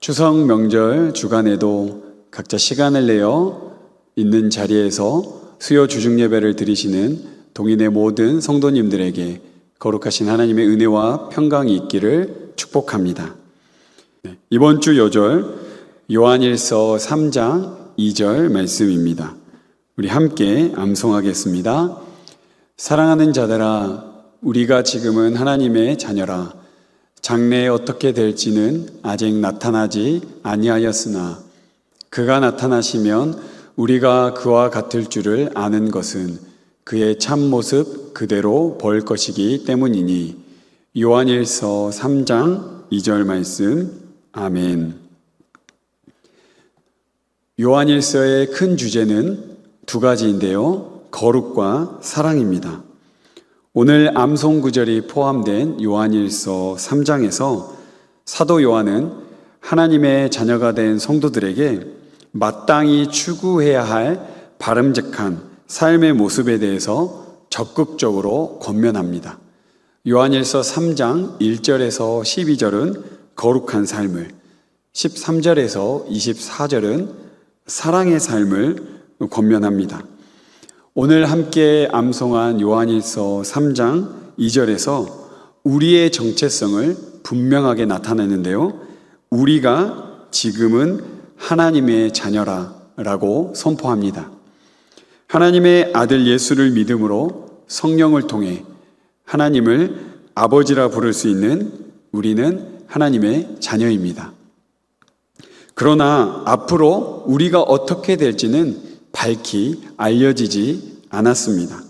추석 명절 주간에도 각자 시간을 내어 있는 자리에서 수요 주중 예배를 드리시는 동인의 모든 성도님들에게 거룩하신 하나님의 은혜와 평강이 있기를 축복합니다. 이번 주 요절 요한일서 3장 2절 말씀입니다. 우리 함께 암송하겠습니다. 사랑하는 자들아, 우리가 지금은 하나님의 자녀라. 장래에 어떻게 될지는 아직 나타나지 아니하였으나 그가 나타나시면 우리가 그와 같을 줄을 아는 것은 그의 참모습 그대로 볼 것이기 때문이니. 요한일서 3장 2절 말씀. 아멘. 요한일서의 큰 주제는 두 가지인데요, 거룩과 사랑입니다. 오늘 암송 구절이 포함된 요한일서 3장에서 사도 요한은 하나님의 자녀가 된 성도들에게 마땅히 추구해야 할 바람직한 삶의 모습에 대해서 적극적으로 권면합니다. 요한일서 3장 1절에서 12절은 거룩한 삶을, 13절에서 24절은 사랑의 삶을 권면합니다. 오늘 함께 암송한 요한일서 3장 2절에서 우리의 정체성을 분명하게 나타내는데요, 우리가 지금은 하나님의 자녀라 라고 선포합니다. 하나님의 아들 예수를 믿음으로 성령을 통해 하나님을 아버지라 부를 수 있는 우리는 하나님의 자녀입니다. 그러나 앞으로 우리가 어떻게 될지는 밝히 알려지지 않았습니다.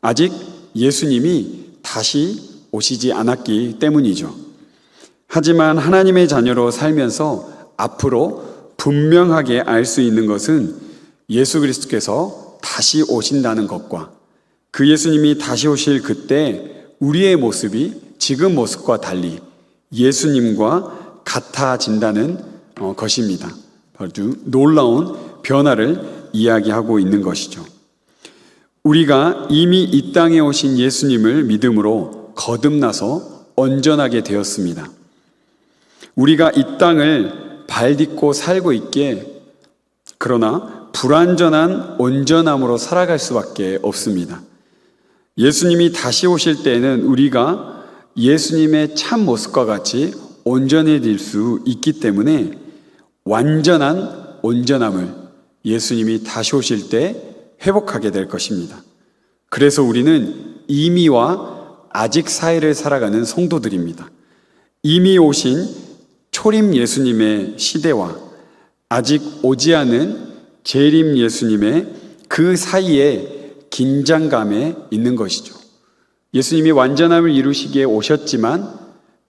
아직 예수님이 다시 오시지 않았기 때문이죠. 하지만 하나님의 자녀로 살면서 앞으로 분명하게 알 수 있는 것은 예수 그리스도께서 다시 오신다는 것과 그 예수님이 다시 오실 그때 우리의 모습이 지금 모습과 달리 예수님과 같아진다는 것입니다. 아주 놀라운 변화를 이야기하고 있는 것이죠. 우리가 이미 이 땅에 오신 예수님을 믿음으로 거듭나서 온전하게 되었습니다. 우리가 이 땅을 발딛고 살고 있기에 그러나 불완전한 온전함으로 살아갈 수밖에 없습니다. 예수님이 다시 오실 때에는 우리가 예수님의 참 모습과 같이 온전해질 수 있기 때문에 완전한 온전함을 예수님이 다시 오실 때 회복하게 될 것입니다. 그래서 우리는 이미와 아직 사이를 살아가는 성도들입니다. 이미 오신 초림 예수님의 시대와 아직 오지 않은 재림 예수님의 그 사이에 긴장감에 있는 것이죠. 예수님이 완전함을 이루시기에 오셨지만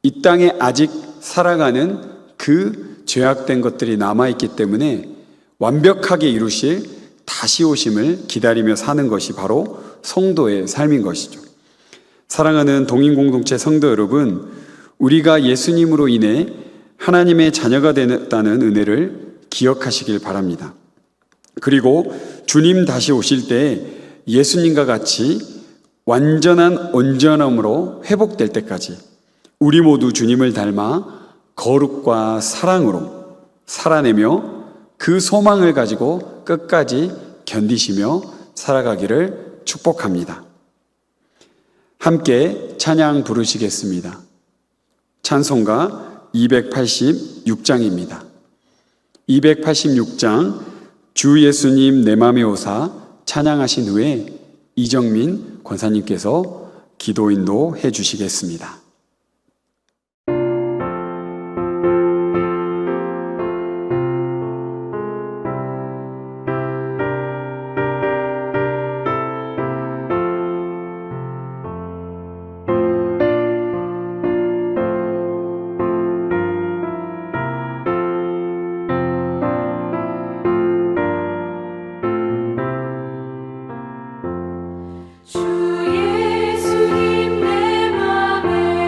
이 땅에 아직 살아가는 그 죄악된 것들이 남아있기 때문에 완벽하게 이루실 다시 오심을 기다리며 사는 것이 바로 성도의 삶인 것이죠. 사랑하는 동인공동체 성도 여러분, 우리가 예수님으로 인해 하나님의 자녀가 되었다는 은혜를 기억하시길 바랍니다. 그리고 주님 다시 오실 때 예수님과 같이 완전한 온전함으로 회복될 때까지 우리 모두 주님을 닮아 거룩과 사랑으로 살아내며 그 소망을 가지고 끝까지 견디시며 살아가기를 축복합니다. 함께 찬양 부르시겠습니다. 찬송가 286장입니다. 286장 주 예수님 내 맘에 오사 찬양하신 후에 이정민 권사님께서 기도 인도해 주시겠습니다. 주 예수님 내 맘에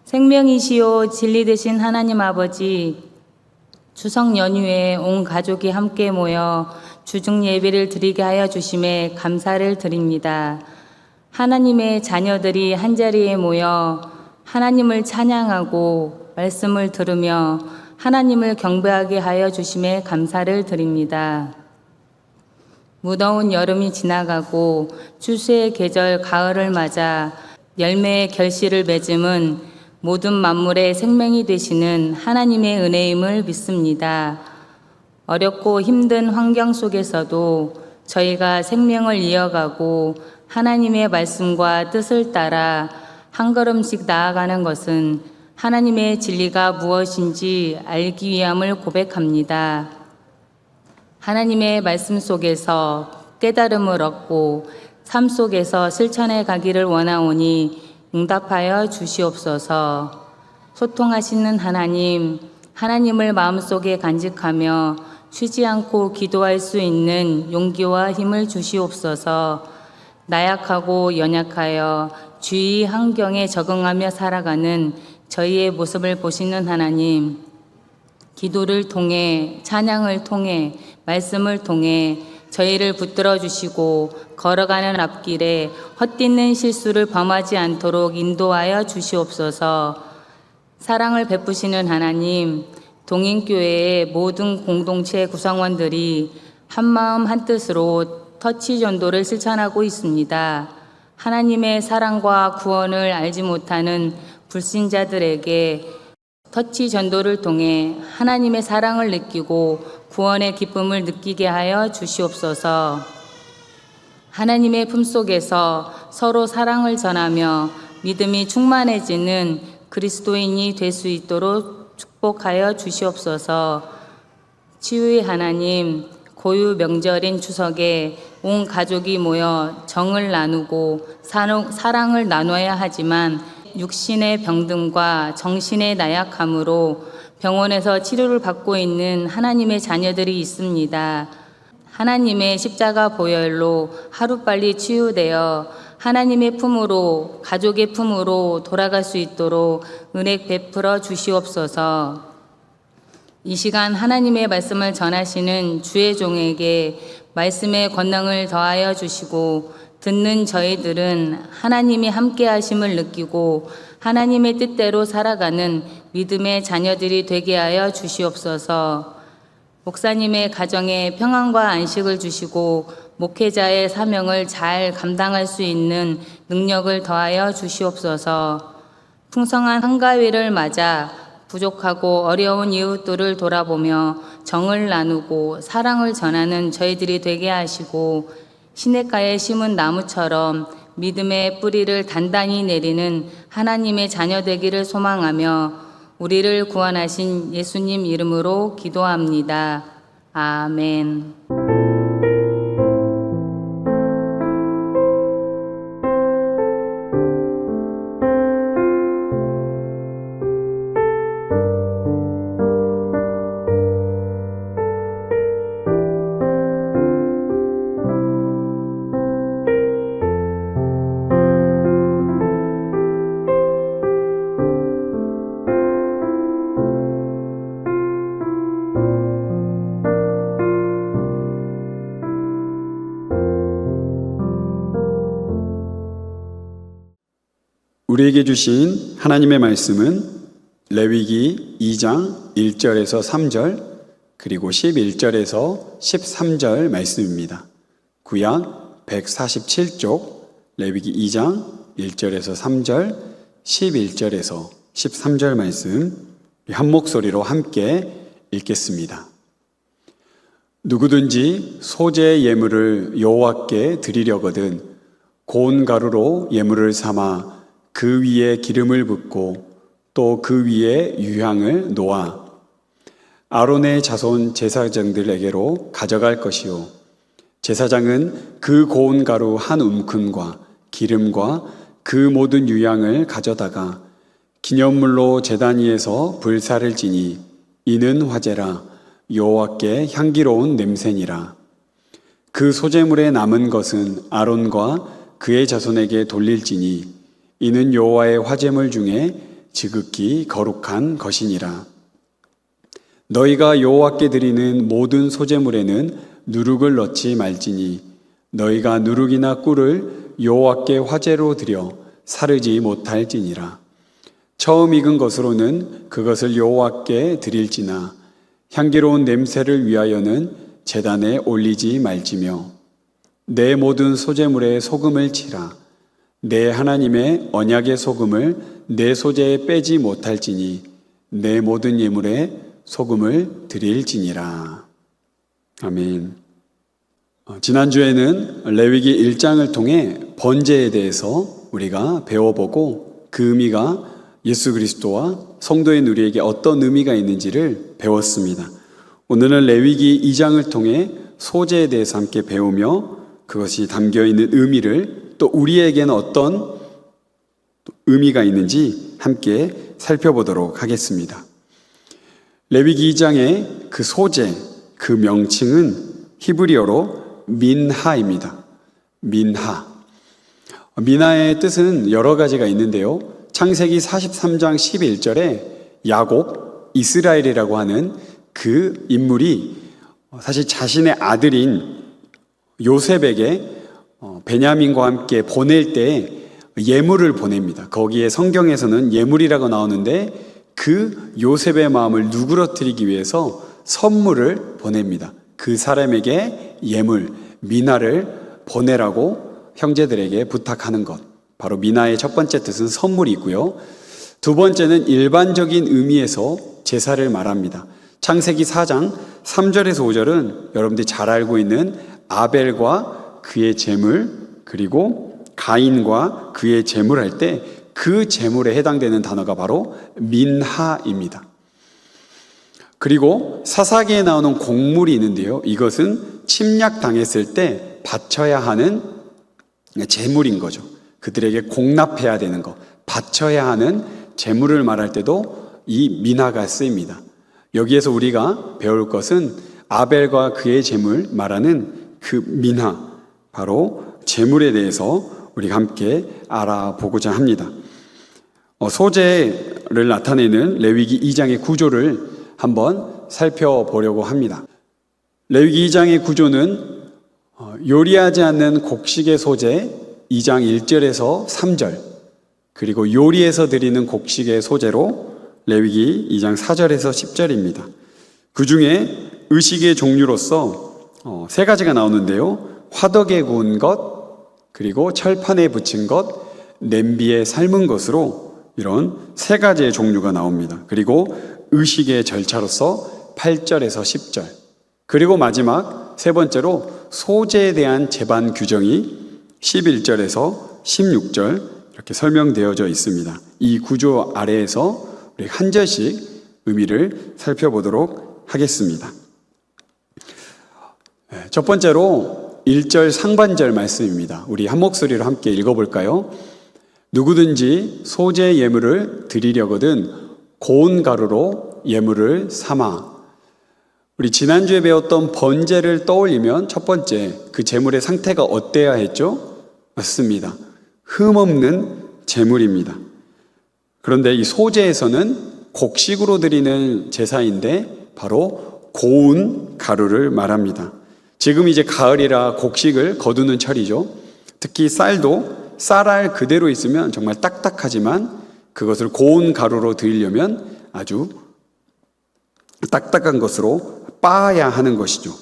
생명이시요 진리 되신 하나님 아버지, 추석 연휴에 온 가족이 함께 모여 주중 예배를 드리게 하여 주심에 감사를 드립니다. 하나님의 자녀들이 한자리에 모여 하나님을 찬양하고 말씀을 들으며 하나님을 경배하게 하여 주심에 감사를 드립니다. 무더운 여름이 지나가고 추수의 계절 가을을 맞아 열매의 결실을 맺음은 모든 만물의 생명이 되시는 하나님의 은혜임을 믿습니다. 어렵고 힘든 환경 속에서도 저희가 생명을 이어가고 하나님의 말씀과 뜻을 따라 한 걸음씩 나아가는 것은 하나님의 진리가 무엇인지 알기 위함을 고백합니다. 하나님의 말씀 속에서 깨달음을 얻고 삶 속에서 실천해 가기를 원하오니 응답하여 주시옵소서. 소통하시는 하나님, 하나님을 마음속에 간직하며 쉬지 않고 기도할 수 있는 용기와 힘을 주시옵소서. 나약하고 연약하여 주위 환경에 적응하며 살아가는 저희의 모습을 보시는 하나님, 기도를 통해, 찬양을 통해, 말씀을 통해 저희를 붙들어 주시고 걸어가는 앞길에 헛디는 실수를 범하지 않도록 인도하여 주시옵소서. 사랑을 베푸시는 하나님, 동인교회의 모든 공동체 구성원들이 한마음 한뜻으로 터치 전도를 실천하고 있습니다. 하나님의 사랑과 구원을 알지 못하는 불신자들에게 터치 전도를 통해 하나님의 사랑을 느끼고 구원의 기쁨을 느끼게 하여 주시옵소서. 하나님의 품속에서 서로 사랑을 전하며 믿음이 충만해지는 그리스도인이 될 수 있도록 축복하여 주시옵소서. 치유의 하나님, 고유 명절인 추석에 온 가족이 모여 정을 나누고 사랑을 나눠야 하지만 육신의 병듦과 정신의 나약함으로 병원에서 치료를 받고 있는 하나님의 자녀들이 있습니다. 하나님의 십자가 보혈로 하루빨리 치유되어 하나님의 품으로, 가족의 품으로 돌아갈 수 있도록 은혜 베풀어 주시옵소서. 이 시간 하나님의 말씀을 전하시는 주의 종에게 말씀의 권능을 더하여 주시고 듣는 저희들은 하나님이 함께 하심을 느끼고 하나님의 뜻대로 살아가는 믿음의 자녀들이 되게 하여 주시옵소서. 목사님의 가정에 평안과 안식을 주시고 목회자의 사명을 잘 감당할 수 있는 능력을 더하여 주시옵소서. 풍성한 한가위를 맞아 부족하고 어려운 이웃들을 돌아보며 정을 나누고 사랑을 전하는 저희들이 되게 하시고 시냇가에 심은 나무처럼 믿음의 뿌리를 단단히 내리는 하나님의 자녀 되기를 소망하며 우리를 구원하신 예수님 이름으로 기도합니다. 아멘. 우리에게 주신 하나님의 말씀은 레위기 2장 1절에서 3절 그리고 11절에서 13절 말씀입니다. 구약 147쪽 레위기 2장 1절에서 3절 11절에서 13절 말씀 한 목소리로 함께 읽겠습니다. 누구든지 소재 예물을 여호와께 드리려거든 고운 가루로 예물을 삼아 그 위에 기름을 붓고 또 그 위에 유향을 놓아 아론의 자손 제사장들에게로 가져갈 것이요 제사장은 그 고운 가루 한 움큼과 기름과 그 모든 유향을 가져다가 기념물로 제단 위에서 불사를 지니 이는 화제라 여호와께 향기로운 냄새니라. 그 소재물에 남은 것은 아론과 그의 자손에게 돌릴지니 이는 여호와의 화제물 중에 지극히 거룩한 것이니라. 너희가 여호와께 드리는 모든 소제물에는 누룩을 넣지 말지니 너희가 누룩이나 꿀을 여호와께 화제로 드려 사르지 못할지니라. 처음 익은 것으로는 그것을 여호와께 드릴지나 향기로운 냄새를 위하여는 제단에 올리지 말지며 내 모든 소제물에 소금을 치라. 내 하나님의 언약의 소금을 내 소제에 빼지 못할지니 내 모든 예물에 소금을 드릴지니라. 아멘. 지난주에는 레위기 1장을 통해 번제에 대해서 우리가 배워보고 그 의미가 예수 그리스도와 성도인 우리에게 어떤 의미가 있는지를 배웠습니다. 오늘은 레위기 2장을 통해 소제에 대해서 함께 배우며 그것이 담겨있는 의미를 또 우리에게는 어떤 의미가 있는지 함께 살펴보도록 하겠습니다. 레위기 2장의 그 소제, 그 명칭은 히브리어로 민하입니다. 민하. 민하의 뜻은 여러 가지가 있는데요. 창세기 43장 11절에 야곱, 이스라엘이라고 하는 그 인물이 사실 자신의 아들인 요셉에게 베냐민과 함께 보낼 때 예물을 보냅니다. 거기에 성경에서는 예물이라고 나오는데 그 요셉의 마음을 누그러뜨리기 위해서 선물을 보냅니다. 그 사람에게 예물, 미나를 보내라고 형제들에게 부탁하는 것. 바로 미나의 첫 번째 뜻은 선물이고요. 두 번째는 일반적인 의미에서 제사를 말합니다. 창세기 4장 3절에서 5절은 여러분들이 잘 알고 있는 아벨과 그의 제물, 그리고 가인과 그의 제물 할 때 그 제물에 해당되는 단어가 바로 민하입니다. 그리고 사사기에 나오는 곡물이 있는데요. 이것은 침략당했을 때 바쳐야 하는 제물인 거죠. 그들에게 공납해야 되는 것, 바쳐야 하는 제물을 말할 때도 이 민하가 쓰입니다. 여기에서 우리가 배울 것은 아벨과 그의 제물 말하는 그 민하, 바로 제물에 대해서 우리가 함께 알아보고자 합니다. 소제를 나타내는 레위기 2장의 구조를 한번 살펴보려고 합니다. 레위기 2장의 구조는 요리하지 않는 곡식의 소제 2장 1절에서 3절, 그리고 요리해서 드리는 곡식의 소제로 레위기 2장 4절에서 10절입니다. 그 중에 의식의 종류로서 세 가지가 나오는데요. 화덕에 구운 것, 그리고 철판에 붙인 것, 냄비에 삶은 것으로 이런 세 가지의 종류가 나옵니다. 그리고 의식의 절차로서 8절에서 10절, 그리고 마지막 세 번째로 소제에 대한 제반 규정이 11절에서 16절 이렇게 설명되어져 있습니다. 이 구조 아래에서 우리 한 절씩 의미를 살펴보도록 하겠습니다. 첫 번째로 1절 상반절 말씀입니다. 우리 한 목소리로 함께 읽어볼까요? 누구든지 소제 예물을 드리려거든 고운 가루로 예물을 삼아. 우리 지난주에 배웠던 번제를 떠올리면 첫 번째, 그 제물의 상태가 어때야 했죠? 맞습니다. 흠없는 제물입니다. 그런데 이 소제에서는 곡식으로 드리는 제사인데 바로 고운 가루를 말합니다. 지금 이제 가을이라 곡식을 거두는 철이죠. 특히 쌀도 쌀알 그대로 있으면 정말 딱딱하지만 그것을 고운 가루로 드리려면 아주 딱딱한 것으로 빻아야 하는 것이죠.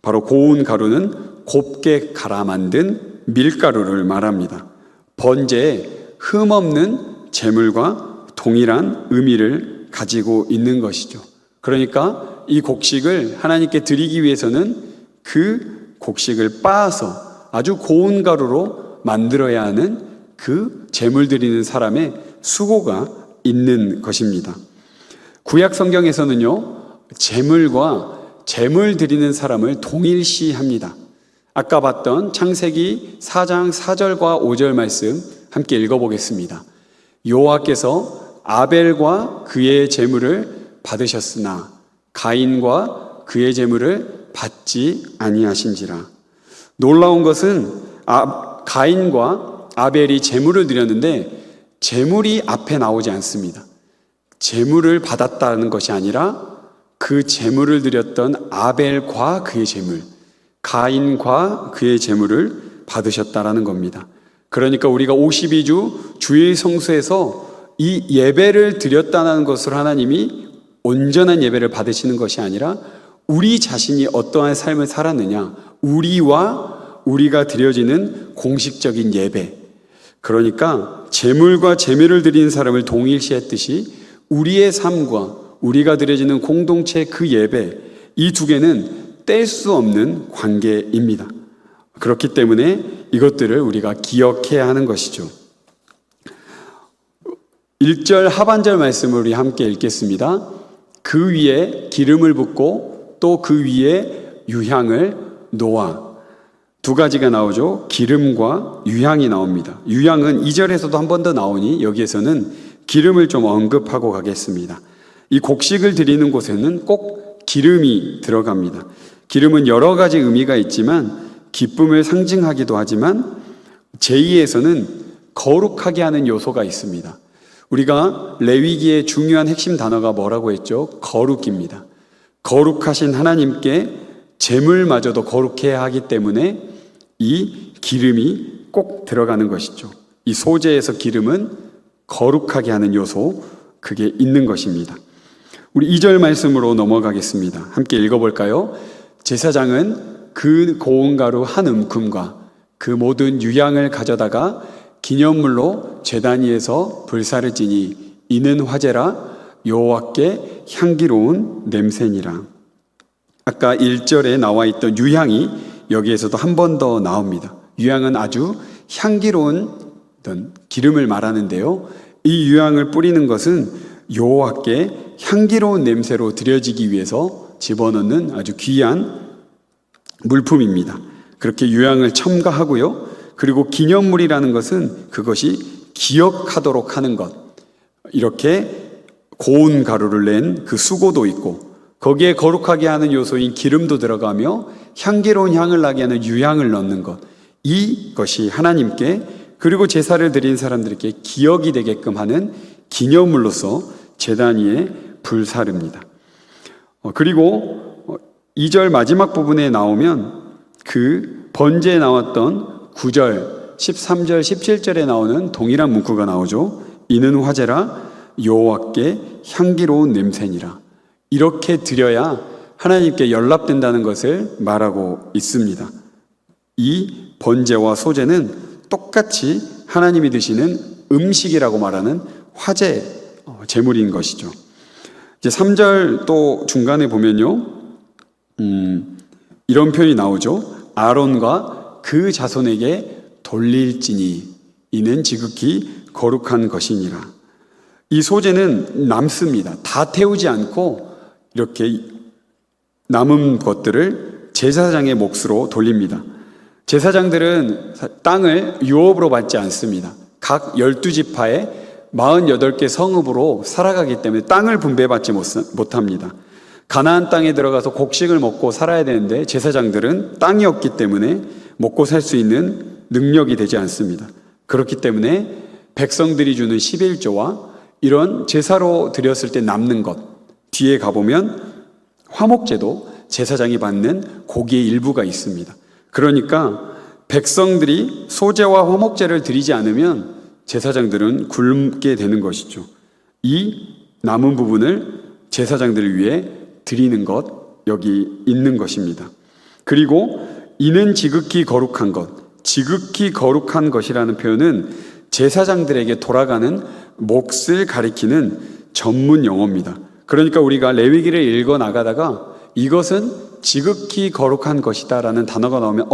바로 고운 가루는 곱게 갈아 만든 밀가루를 말합니다. 번제에 흠없는 제물과 동일한 의미를 가지고 있는 것이죠. 그러니까 이 곡식을 하나님께 드리기 위해서는 그 곡식을 빻아서 아주 고운 가루로 만들어야 하는 그 제물 드리는 사람의 수고가 있는 것입니다. 구약 성경에서는요, 제물과 제물 드리는 사람을 동일시합니다. 아까 봤던 창세기 4장 4절과 5절 말씀 함께 읽어보겠습니다. 여호와께서 아벨과 그의 제물을 받으셨으나 가인과 그의 제물을 받지 아니하신지라. 놀라운 것은 가인과 아벨이 제물을 드렸는데 제물이 앞에 나오지 않습니다. 제물을 받았다는 것이 아니라 그 제물을 드렸던 아벨과 그의 제물, 가인과 그의 제물을 받으셨다라는 겁니다. 그러니까 우리가 52주 주의 성수에서 이 예배를 드렸다는 것으로 하나님이 온전한 예배를 받으시는 것이 아니라 우리 자신이 어떠한 삶을 살았느냐, 우리가 드려지는 공식적인 예배, 그러니까 제물과 제물을 드리는 사람을 동일시했듯이 우리의 삶과 우리가 드려지는 공동체 그 예배, 이 두 개는 뗄 수 없는 관계입니다. 그렇기 때문에 이것들을 우리가 기억해야 하는 것이죠. 1절 하반절 말씀을 우리 함께 읽겠습니다. 그 위에 기름을 붓고 또 그 위에 유향을 놓아. 두 가지가 나오죠. 기름과 유향이 나옵니다. 유향은 2절에서도 한 번 더 나오니 여기에서는 기름을 좀 언급하고 가겠습니다. 이 곡식을 드리는 곳에는 꼭 기름이 들어갑니다. 기름은 여러 가지 의미가 있지만 기쁨을 상징하기도 하지만 제2에서는 거룩하게 하는 요소가 있습니다. 우리가 레위기의 중요한 핵심 단어가 뭐라고 했죠? 거룩입니다. 거룩하신 하나님께 제물마저도 거룩해야 하기 때문에 이 기름이 꼭 들어가는 것이죠. 이 소재에서 기름은 거룩하게 하는 요소, 그게 있는 것입니다. 우리 2절 말씀으로 넘어가겠습니다. 함께 읽어볼까요? 제사장은 그 고운 가루 한 움큼과 그 모든 유향을 가져다가 기념물로 제단 위에서 불사를 지니 이는 화제라 여호와께 향기로운 냄새니라. 아까 1절에 나와 있던 유향이 여기에서도 한 번 더 나옵니다. 유향은 아주 향기로운 어떤 기름을 말하는데요. 이 유향을 뿌리는 것은 여호와께 향기로운 냄새로 드려지기 위해서 집어넣는 아주 귀한 물품입니다. 그렇게 유향을 첨가하고요. 그리고 기념물이라는 것은 그것이 기억하도록 하는 것. 이렇게 고운 가루를 낸 그 수고도 있고 거기에 거룩하게 하는 요소인 기름도 들어가며 향기로운 향을 나게 하는 유향을 넣는 것. 이것이 하나님께 그리고 제사를 드린 사람들에게 기억이 되게끔 하는 기념물로서 제단 위에 불사릅니다. 그리고 2절 마지막 부분에 나오면 그 번제에 나왔던 9절, 13절, 17절에 나오는 동일한 문구가 나오죠. 이는 화제라 여호와께 향기로운 냄새니라. 이렇게 드려야 하나님께 연락된다는 것을 말하고 있습니다. 이 번제와 소제는 똑같이 하나님이 드시는 음식이라고 말하는 화제 제물인 것이죠. 이제 3절 또 중간에 보면요, 이런 표현이 나오죠. 아론과 그 자손에게 돌릴지니 이는 지극히 거룩한 것이니라. 이 소제는 남습니다. 다 태우지 않고 이렇게 남은 것들을 제사장의 몫으로 돌립니다. 제사장들은 땅을 유업으로 받지 않습니다. 각 12지파에 48개 성읍으로 살아가기 때문에 땅을 분배받지 못합니다. 가나안 땅에 들어가서 곡식을 먹고 살아야 되는데 제사장들은 땅이 없기 때문에 먹고 살 수 있는 능력이 되지 않습니다. 그렇기 때문에 백성들이 주는 11조와 이런 제사로 드렸을 때 남는 것, 뒤에 가보면 화목제도 제사장이 받는 고기의 일부가 있습니다. 그러니까 백성들이 소제와 화목제를 드리지 않으면 제사장들은 굶게 되는 것이죠. 이 남은 부분을 제사장들을 위해 드리는 것, 여기 있는 것입니다. 그리고 이는 지극히 거룩한 것, 지극히 거룩한 것이라는 표현은 제사장들에게 돌아가는 몫을 가리키는 전문 용어입니다. 그러니까 우리가 레위기를 읽어 나가다가 이것은 지극히 거룩한 것이다 라는 단어가 나오면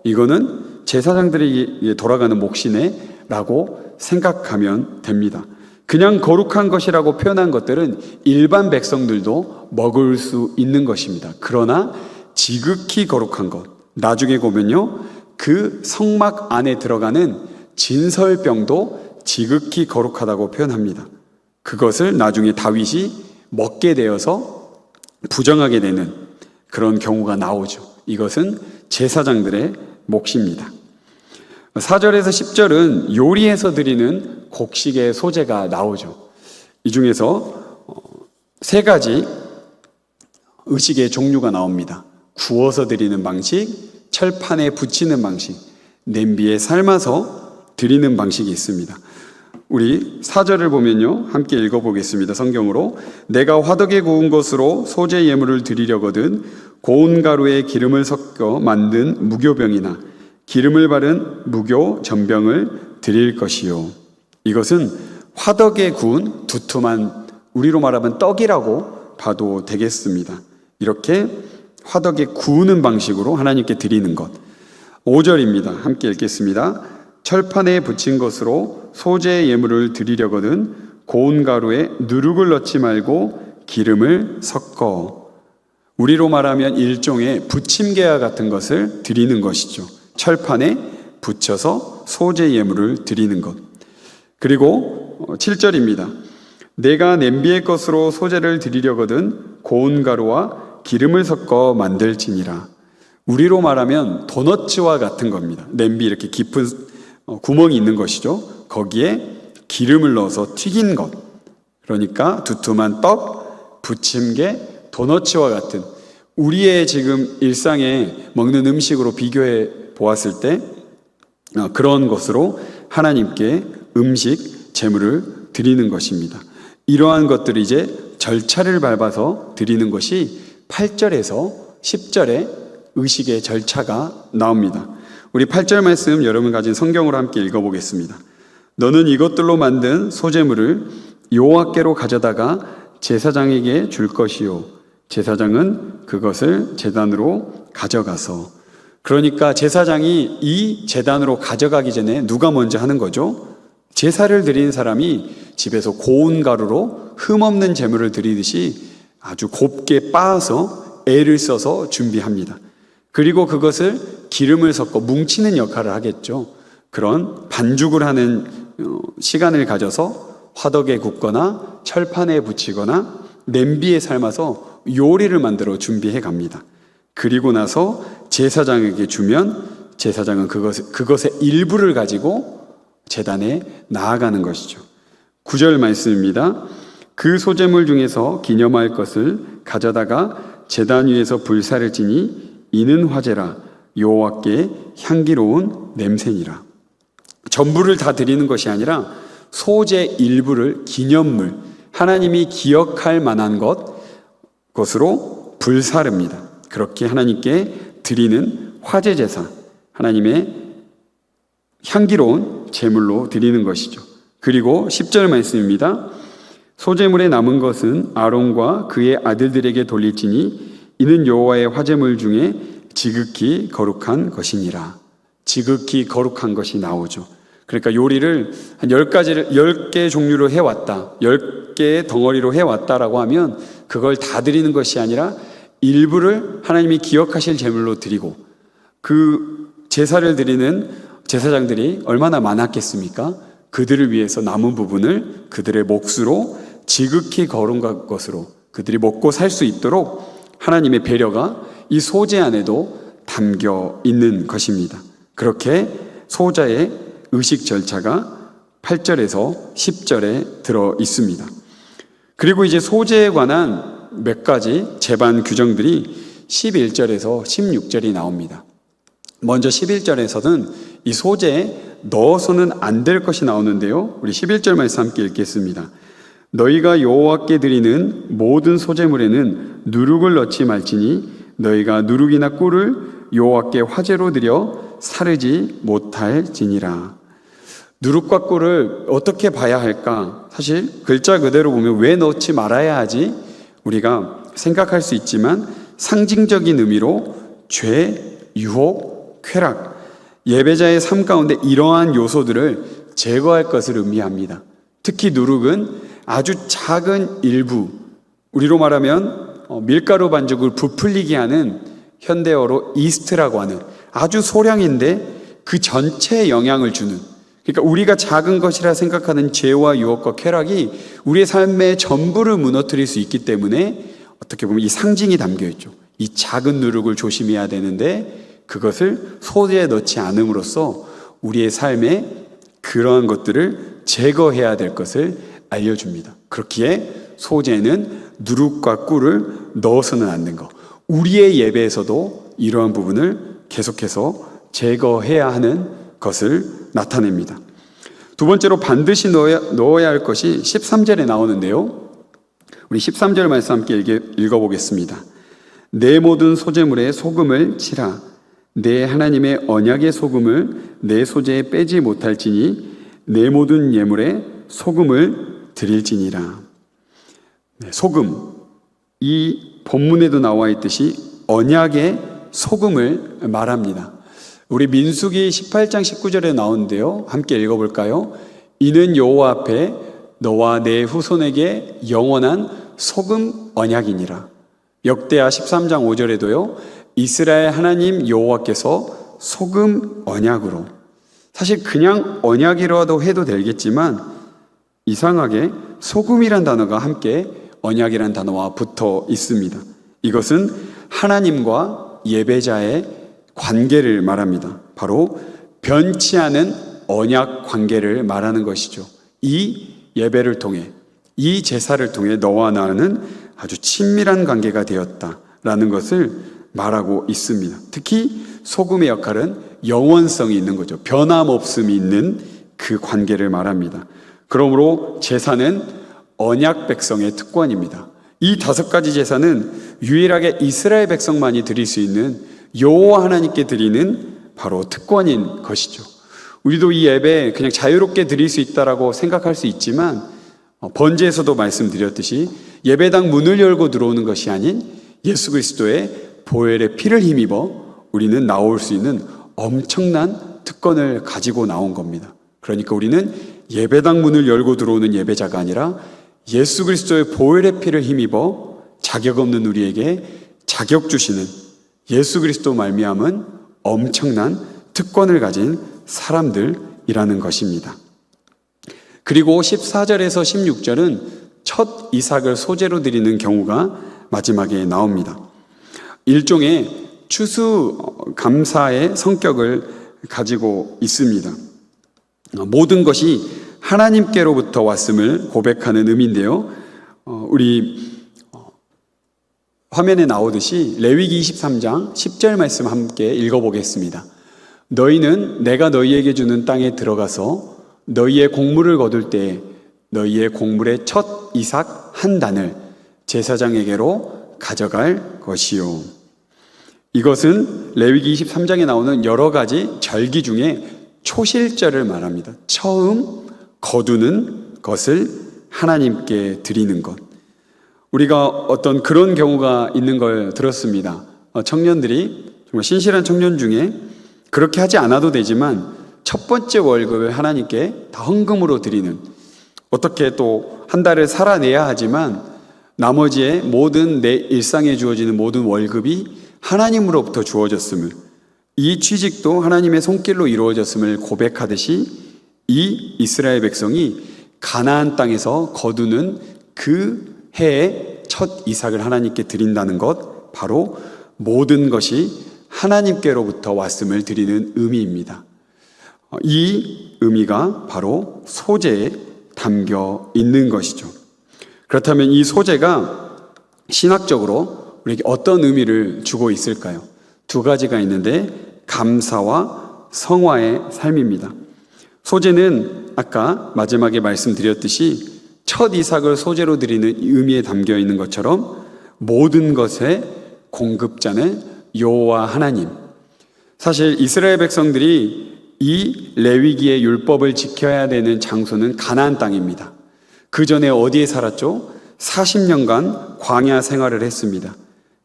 이거는 제사장들에게 돌아가는 몫이네 라고 생각하면 됩니다. 그냥 거룩한 것이라고 표현한 것들은 일반 백성들도 먹을 수 있는 것입니다. 그러나 지극히 거룩한 것, 나중에 보면요, 그 성막 안에 들어가는 진설병도 지극히 거룩하다고 표현합니다. 그것을 나중에 다윗이 먹게 되어서 부정하게 되는 그런 경우가 나오죠. 이것은 제사장들의 몫입니다. 4절에서 10절은 요리해서 드리는 곡식의 소재가 나오죠. 이 중에서 세 가지 의식의 종류가 나옵니다. 구워서 드리는 방식, 철판에 붙이는 방식, 냄비에 삶아서 드리는 방식이 있습니다. 우리 4절을 보면요, 함께 읽어보겠습니다. 성경으로. 내가 화덕에 구운 것으로 소재 예물을 드리려거든 고운 가루에 기름을 섞어 만든 무교병이나 기름을 바른 무교 전병을 드릴 것이요. 이것은 화덕에 구운 두툼한, 우리로 말하면 떡이라고 봐도 되겠습니다. 이렇게 화덕에 구우는 방식으로 하나님께 드리는 것. 5절입니다. 함께 읽겠습니다. 철판에 붙인 것으로 소재 예물을 드리려거든 고운 가루에 누룩을 넣지 말고 기름을 섞어. 우리로 말하면 일종의 부침개와 같은 것을 드리는 것이죠. 철판에 붙여서 소재 예물을 드리는 것. 그리고 7절입니다. 내가 냄비의 것으로 소재를 드리려거든 고운 가루와 기름을 섞어 만들지니라. 우리로 말하면 도너츠와 같은 겁니다. 냄비 이렇게 깊은 구멍이 있는 것이죠. 거기에 기름을 넣어서 튀긴 것. 그러니까 두툼한 떡, 부침개, 도너츠와 같은 우리의 지금 일상에 먹는 음식으로 비교해 보았을 때 그런 것으로 하나님께 음식, 제물을 드리는 것입니다. 이러한 것들이 이제 절차를 밟아서 드리는 것이 8절에서 10절에 의식의 절차가 나옵니다. 우리 8절 말씀 여러분 가진 성경으로 함께 읽어보겠습니다. 너는 이것들로 만든 소재물을 여호와께로 가져다가 제사장에게 줄 것이요 제사장은 그것을 제단으로 가져가서. 그러니까 제사장이 이 제단으로 가져가기 전에 누가 먼저 하는 거죠? 제사를 드리는 사람이 집에서 고운 가루로 흠없는 제물을 드리듯이 아주 곱게 빻아서 애를 써서 준비합니다. 그리고 그것을 기름을 섞어 뭉치는 역할을 하겠죠. 그런 반죽을 하는 시간을 가져서 화덕에 굽거나 철판에 붙이거나 냄비에 삶아서 요리를 만들어 준비해 갑니다. 그리고 나서 제사장에게 주면 제사장은 그것의 일부를 가지고 제단에 나아가는 것이죠. 9절 말씀입니다. 그 소재물 중에서 기념할 것을 가져다가 제단 위에서 불사를 지니 이는 화제라 여호와께 향기로운 냄새니라. 전부를 다 드리는 것이 아니라 소재 일부를 기념물, 하나님이 기억할 만한 것으로 불사릅니다. 그렇게 하나님께 드리는 화제 제사, 하나님의 향기로운 제물로 드리는 것이죠. 그리고 10절 말씀입니다. 소재물에 남은 것은 아론과 그의 아들들에게 돌릴지니 이는 여호와의 화제물 중에 지극히 거룩한 것이니라. 지극히 거룩한 것이 나오죠. 그러니까 요리를 한 10개 종류로 해왔다, 10개의 덩어리로 해왔다라고 하면 그걸 다 드리는 것이 아니라 일부를 하나님이 기억하실 제물로 드리고, 그 제사를 드리는 제사장들이 얼마나 많았겠습니까? 그들을 위해서 남은 부분을 그들의 몫으로 지극히 거룩한 것으로 그들이 먹고 살 수 있도록 하나님의 배려가 이 소재 안에도 담겨 있는 것입니다. 그렇게 소자의 의식 절차가 8절에서 10절에 들어 있습니다. 그리고 이제 소재에 관한 몇 가지 제반 규정들이 11절에서 16절이 나옵니다. 먼저 11절에서는 이 소재에 넣어서는 안 될 것이 나오는데요. 우리 11절 말씀 함께 읽겠습니다. 너희가 여호와께 드리는 모든 소재물에는 누룩을 넣지 말지니 너희가 누룩이나 꿀을 여호와께 화제로 드려 사르지 못할지니라. 누룩과 꿀을 어떻게 봐야 할까? 사실 글자 그대로 보면 왜 넣지 말아야 하지? 우리가 생각할 수 있지만 상징적인 의미로 죄, 유혹, 쾌락, 예배자의 삶 가운데 이러한 요소들을 제거할 것을 의미합니다. 특히 누룩은 아주 작은 일부, 우리로 말하면 밀가루 반죽을 부풀리게 하는 현대어로 이스트라고 하는 아주 소량인데 그 전체에 영향을 주는, 그러니까 우리가 작은 것이라 생각하는 죄와 유혹과 쾌락이 우리의 삶의 전부를 무너뜨릴 수 있기 때문에 어떻게 보면 이 상징이 담겨 있죠. 이 작은 누룩을 조심해야 되는데 그것을 소재에 넣지 않음으로써 우리의 삶에 그러한 것들을 제거해야 될 것을 알려줍니다. 그렇기에 소재는 누룩과 꿀을 넣어서는 안 된 것. 우리의 예배에서도 이러한 부분을 계속해서 제거해야 하는 것을 나타냅니다. 두 번째로 반드시 넣어야 할 것이 13절에 나오는데요. 우리 13절 말씀 함께 읽어보겠습니다. 내 모든 소재물에 소금을 치라. 내 하나님의 언약의 소금을 내 소재에 빼지 못할지니 내 모든 예물에 소금을 드릴지니라. 소금, 이 본문에도 나와 있듯이 언약의 소금을 말합니다. 우리 민수기 18장 19절에 나오는데요. 함께 읽어볼까요? 이는 여호와 앞에 너와 내 후손에게 영원한 소금 언약이니라. 역대하 13장 5절에도요. 이스라엘 하나님 여호와께서 소금 언약으로. 사실 그냥 언약이라도 해도 되겠지만 이상하게 소금이란 단어가 함께 언약이란 단어와 붙어 있습니다. 이것은 하나님과 예배자의 관계를 말합니다. 바로 변치 않은 언약 관계를 말하는 것이죠. 이 예배를 통해, 이 제사를 통해 너와 나는 아주 친밀한 관계가 되었다라는 것을 말하고 있습니다. 특히 소금의 역할은 영원성이 있는 거죠. 변함없음이 있는 그 관계를 말합니다. 그러므로 제사는 언약 백성의 특권입니다. 이 5가지 제사는 유일하게 이스라엘 백성만이 드릴 수 있는 여호와 하나님께 드리는 바로 특권인 것이죠. 우리도 이 예배 그냥 자유롭게 드릴 수 있다라고 생각할 수 있지만 번제에서도 말씀드렸듯이 예배당 문을 열고 들어오는 것이 아닌 예수 그리스도의 보혈의 피를 힘입어 우리는 나올 수 있는 엄청난 특권을 가지고 나온 겁니다. 그러니까 우리는 예배당 문을 열고 들어오는 예배자가 아니라 예수 그리스도의 보혈의 피를 힘입어 자격 없는 우리에게 자격 주시는 예수 그리스도 말미암은 엄청난 특권을 가진 사람들이라는 것입니다. 그리고 14절에서 16절은 첫 이삭을 소재로 드리는 경우가 마지막에 나옵니다. 일종의 추수 감사의 성격을 가지고 있습니다. 모든 것이 하나님께로부터 왔음을 고백하는 의미인데요. 우리 화면에 나오듯이 레위기 23장 10절 말씀 함께 읽어보겠습니다. 너희는 내가 너희에게 주는 땅에 들어가서 너희의 곡물을 거둘 때 너희의 곡물의 첫 이삭 한 단을 제사장에게로 가져갈 것이요. 이것은 레위기 23장에 나오는 여러 가지 절기 중에 초실절을 말합니다. 처음 거두는 것을 하나님께 드리는 것. 우리가 어떤 그런 경우가 있는 걸 들었습니다. 청년들이 정말 신실한 청년 중에 그렇게 하지 않아도 되지만 첫 번째 월급을 하나님께 다 헌금으로 드리는, 어떻게 또 한 달을 살아내야 하지만 나머지의 모든 내 일상에 주어지는 모든 월급이 하나님으로부터 주어졌음을, 이 취직도 하나님의 손길로 이루어졌음을 고백하듯이 이 이스라엘 백성이 가나안 땅에서 거두는 그 해의 첫 이삭을 하나님께 드린다는 것, 바로 모든 것이 하나님께로부터 왔음을 드리는 의미입니다. 이 의미가 바로 소재에 담겨 있는 것이죠. 그렇다면 이 소재가 신학적으로 우리에게 어떤 의미를 주고 있을까요? 2가지가 있는데 감사와 성화의 삶입니다. 소재는 아까 마지막에 말씀드렸듯이 첫 이삭을 소재로 드리는 의미에 담겨 있는 것처럼 모든 것의 공급자는 여호와 하나님. 사실 이스라엘 백성들이 이 레위기의 율법을 지켜야 되는 장소는 가나안 땅입니다. 그 전에 어디에 살았죠? 40년간 광야 생활을 했습니다.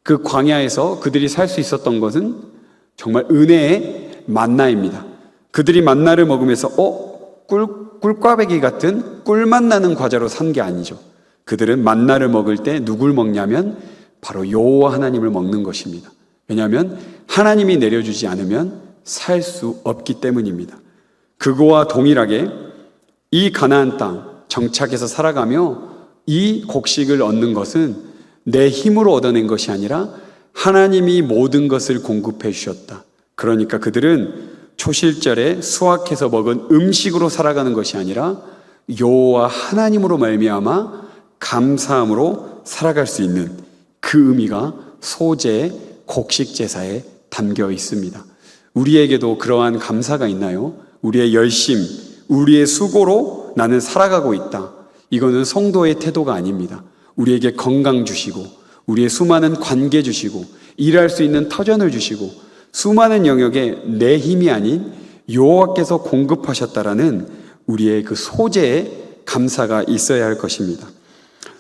그 광야에서 그들이 살 수 있었던 것은 정말 은혜의 만나입니다. 그들이 만나를 먹으면서 꿀꽈배기 같은 꿀맛 나는 과자로 산 게 아니죠. 그들은 만나를 먹을 때 누굴 먹냐면 바로 여호와 하나님을 먹는 것입니다. 왜냐하면 하나님이 내려주지 않으면 살 수 없기 때문입니다. 그거와 동일하게 이 가나안 땅 정착해서 살아가며 이 곡식을 얻는 것은 내 힘으로 얻어낸 것이 아니라 하나님이 모든 것을 공급해 주셨다. 그러니까 그들은 초실절에 수확해서 먹은 음식으로 살아가는 것이 아니라 여호와 하나님으로 말미암아 감사함으로 살아갈 수 있는 그 의미가 소제 곡식 제사에 담겨 있습니다. 우리에게도 그러한 감사가 있나요? 우리의 열심, 우리의 수고로 나는 살아가고 있다. 이거는 성도의 태도가 아닙니다. 우리에게 건강 주시고, 우리의 수많은 관계 주시고, 일할 수 있는 터전을 주시고, 수많은 영역에 내 힘이 아닌 여호와께서 공급하셨다라는 우리의 그 소재에 감사가 있어야 할 것입니다.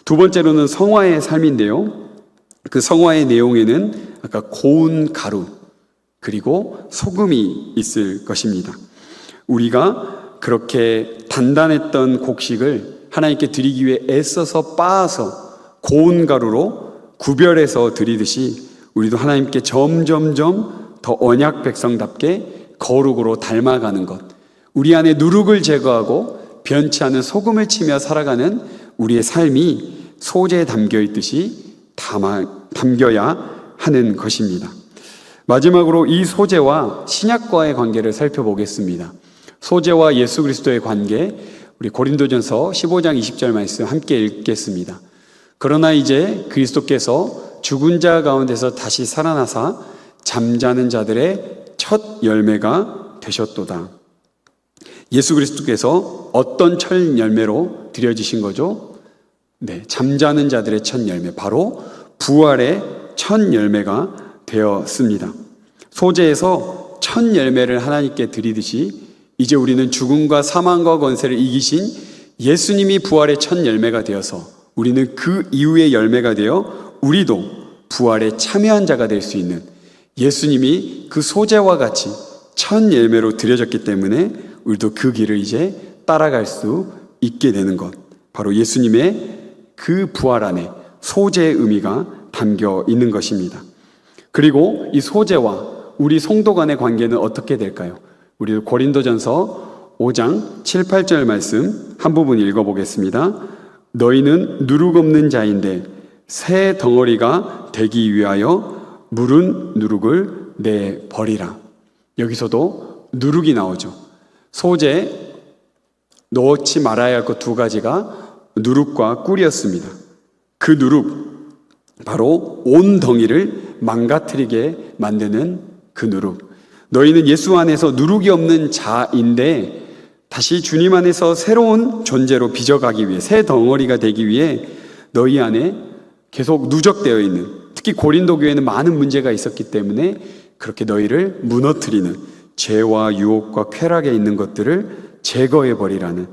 두 번째로는 성화의 삶인데요. 그 성화의 내용에는 아까 고운 가루 그리고 소금이 있을 것입니다. 우리가 그렇게 단단했던 곡식을 하나님께 드리기 위해 애써서 빻아서 고운 가루로 구별해서 드리듯이 우리도 하나님께 점점점 더 언약 백성답게 거룩으로 닮아가는 것, 우리 안에 누룩을 제거하고 변치 않은 소금을 치며 살아가는 우리의 삶이 소재에 담겨 있듯이 담겨야 하는 것입니다. 마지막으로 이 소재와 신약과의 관계를 살펴보겠습니다. 소재와 예수 그리스도의 관계, 우리 고린도전서 15장 20절 말씀 함께 읽겠습니다. 그러나 이제 그리스도께서 죽은 자 가운데서 다시 살아나사 잠자는 자들의 첫 열매가 되셨도다. 예수 그리스도께서 어떤 첫 열매로 드려지신 거죠? 네, 잠자는 자들의 첫 열매, 바로 부활의 첫 열매가 되었습니다. 소재에서 첫 열매를 하나님께 드리듯이 이제 우리는 죽음과 사망과 권세를 이기신 예수님이 부활의 첫 열매가 되어서 우리는 그 이후의 열매가 되어 우리도 부활에 참여한 자가 될 수 있는, 예수님이 그 소재와 같이 첫 열매로 드려졌기 때문에 우리도 그 길을 이제 따라갈 수 있게 되는 것, 바로 예수님의 그 부활 안에 소재의 의미가 담겨 있는 것입니다. 그리고 이 소재와 우리 성도 간의 관계는 어떻게 될까요? 우리 고린도전서 5장 7, 8절 말씀 한 부분 읽어보겠습니다. 너희는 누룩 없는 자인데 새 덩어리가 되기 위하여 무른 누룩을 내버리라. 여기서도 누룩이 나오죠. 소재 넣지 말아야 할 것 두 가지가 누룩과 꿀이었습니다. 그 누룩, 바로 온 덩이를 망가뜨리게 만드는 그 누룩. 너희는 예수 안에서 누룩이 없는 자인데 다시 주님 안에서 새로운 존재로 빚어가기 위해, 새 덩어리가 되기 위해 너희 안에 계속 누적되어 있는, 특히 고린도 교회는 많은 문제가 있었기 때문에 그렇게 너희를 무너뜨리는 죄와 유혹과 쾌락에 있는 것들을 제거해 버리라는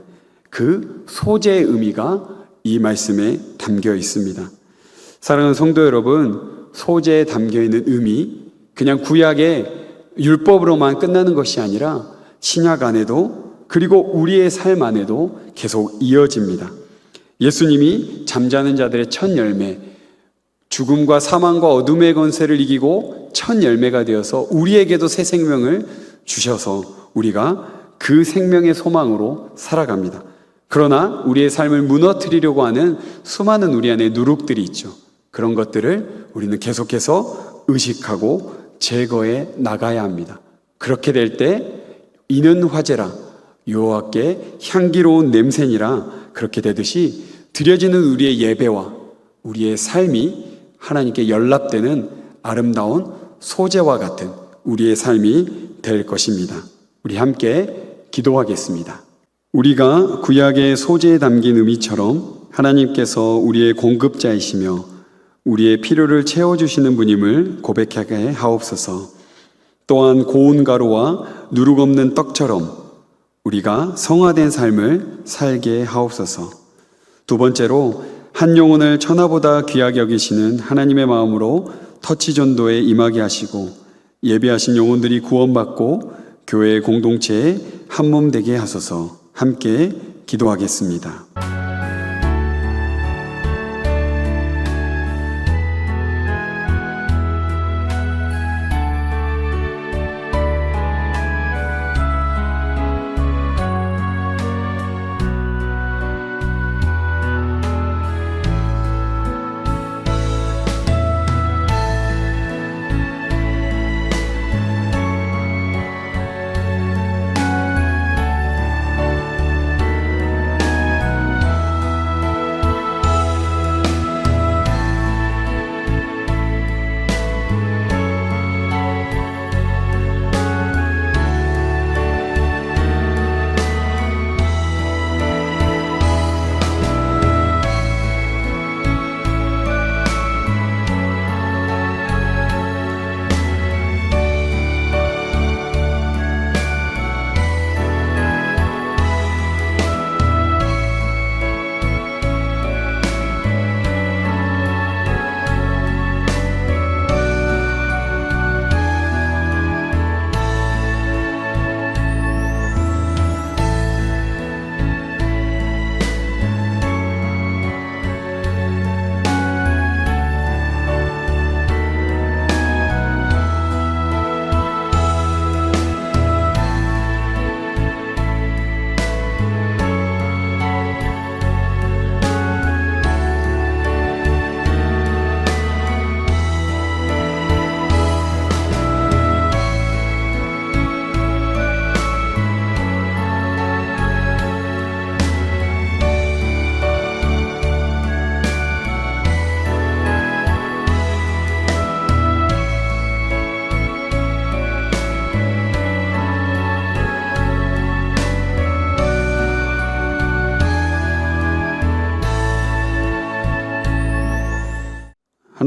그 소재의 의미가 이 말씀에 담겨 있습니다. 사랑하는 성도 여러분, 소재에 담겨 있는 의미, 그냥 구약의 율법으로만 끝나는 것이 아니라 신약 안에도, 그리고 우리의 삶 안에도 계속 이어집니다. 예수님이 잠자는 자들의 첫 열매, 죽음과 사망과 어둠의 권세를 이기고 첫 열매가 되어서 우리에게도 새 생명을 주셔서 우리가 그 생명의 소망으로 살아갑니다. 그러나 우리의 삶을 무너뜨리려고 하는 수많은 우리 안에 누룩들이 있죠. 그런 것들을 우리는 계속해서 의식하고 제거해 나가야 합니다. 그렇게 될 때 이는 화제라, 여호와께 향기로운 냄새니라, 그렇게 되듯이 드려지는 우리의 예배와 우리의 삶이 하나님께 연락되는 아름다운 소재와 같은 우리의 삶이 될 것입니다. 우리 함께 기도하겠습니다. 우리가 구약의 소재에 담긴 의미처럼 하나님께서 우리의 공급자이시며 우리의 필요를 채워주시는 분임을 고백하게 하옵소서. 또한 고운 가루와 누룩 없는 떡처럼 우리가 성화된 삶을 살게 하옵소서. 두 번째로 한 영혼을 천하보다 귀하게 여기시는 하나님의 마음으로 터치전도에 임하게 하시고 예배하신 영혼들이 구원받고 교회 공동체에 한몸 되게 하소서. 함께 기도하겠습니다.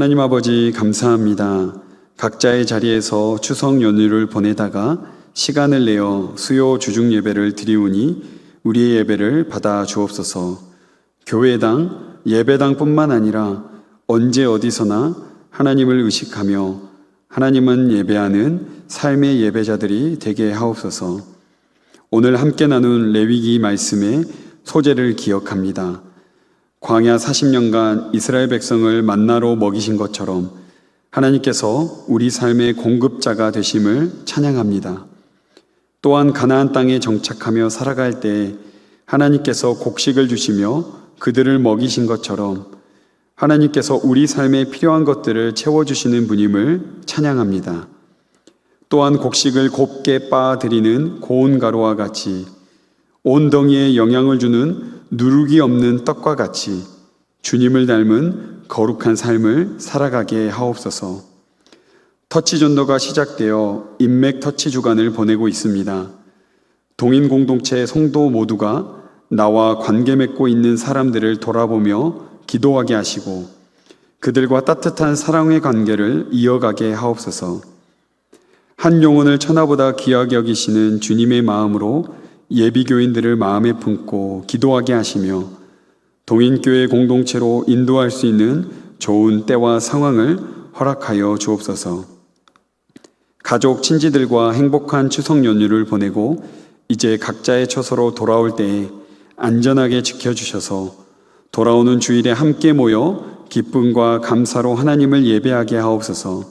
하나님 아버지 감사합니다. 각자의 자리에서 추석 연휴를 보내다가 시간을 내어 수요 주중 예배를 드리우니 우리의 예배를 받아 주옵소서. 교회당, 예배당뿐만 아니라 언제 어디서나 하나님을 의식하며 하나님은 예배하는 삶의 예배자들이 되게 하옵소서. 오늘 함께 나눈 레위기 말씀의 소재를 기억합니다. 광야 40년간 이스라엘 백성을 만나로 먹이신 것처럼 하나님께서 우리 삶의 공급자가 되심을 찬양합니다. 또한 가나안 땅에 정착하며 살아갈 때 하나님께서 곡식을 주시며 그들을 먹이신 것처럼 하나님께서 우리 삶에 필요한 것들을 채워주시는 분임을 찬양합니다. 또한 곡식을 곱게 빻아드리는 고운 가루와 같이 온 덩이에 영향을 주는 누룩이 없는 떡과 같이 주님을 닮은 거룩한 삶을 살아가게 하옵소서. 터치 전도가 시작되어 인맥 터치 주간을 보내고 있습니다. 동인 공동체 성도 모두가 나와 관계 맺고 있는 사람들을 돌아보며 기도하게 하시고 그들과 따뜻한 사랑의 관계를 이어가게 하옵소서. 한 영혼을 천하보다 귀하게 여기시는 주님의 마음으로 예비교인들을 마음에 품고 기도하게 하시며 동인교회 공동체로 인도할 수 있는 좋은 때와 상황을 허락하여 주옵소서. 가족, 친지들과 행복한 추석 연휴를 보내고 이제 각자의 처소로 돌아올 때에 안전하게 지켜주셔서 돌아오는 주일에 함께 모여 기쁨과 감사로 하나님을 예배하게 하옵소서.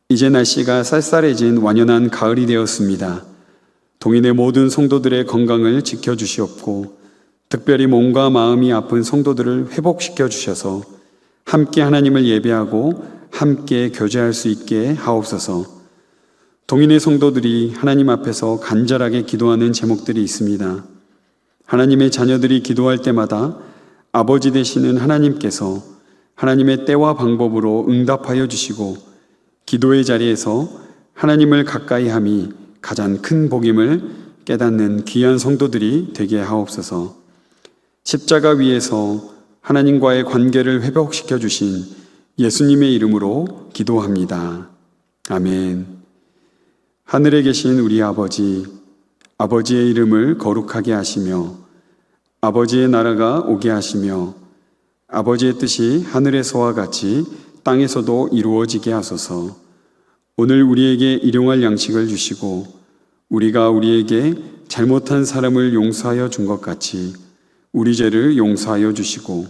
이제 날씨가 쌀쌀해진 완연한 가을이 되었습니다. 동인의 모든 성도들의 건강을 지켜주시옵고 특별히 몸과 마음이 아픈 성도들을 회복시켜 주셔서 함께 하나님을 예배하고 함께 교제할 수 있게 하옵소서. 동인의 성도들이 하나님 앞에서 간절하게 기도하는 제목들이 있습니다. 하나님의 자녀들이 기도할 때마다 아버지 되시는 하나님께서 하나님의 때와 방법으로 응답하여 주시고 기도의 자리에서 하나님을 가까이 함이 가장 큰 복임을 깨닫는 귀한 성도들이 되게 하옵소서. 십자가 위에서 하나님과의 관계를 회복시켜 주신 예수님의 이름으로 기도합니다. 아멘. 하늘에 계신 우리 아버지, 아버지의 이름을 거룩하게 하시며 아버지의 나라가 오게 하시며 아버지의 뜻이 하늘에서와 같이 땅에서도 이루어지게 하소서. 오늘 우리에게 일용할 양식을 주시고 우리가 우리에게 잘못한 사람을 용서하여 준 것 같이 우리 죄를 용서하여 주시고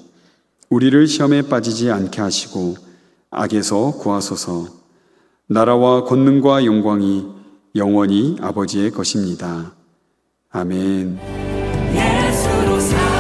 우리를 시험에 빠지지 않게 하시고 악에서 구하소서. 나라와 권능과 영광이 영원히 아버지의 것입니다. 아멘. 예수로 살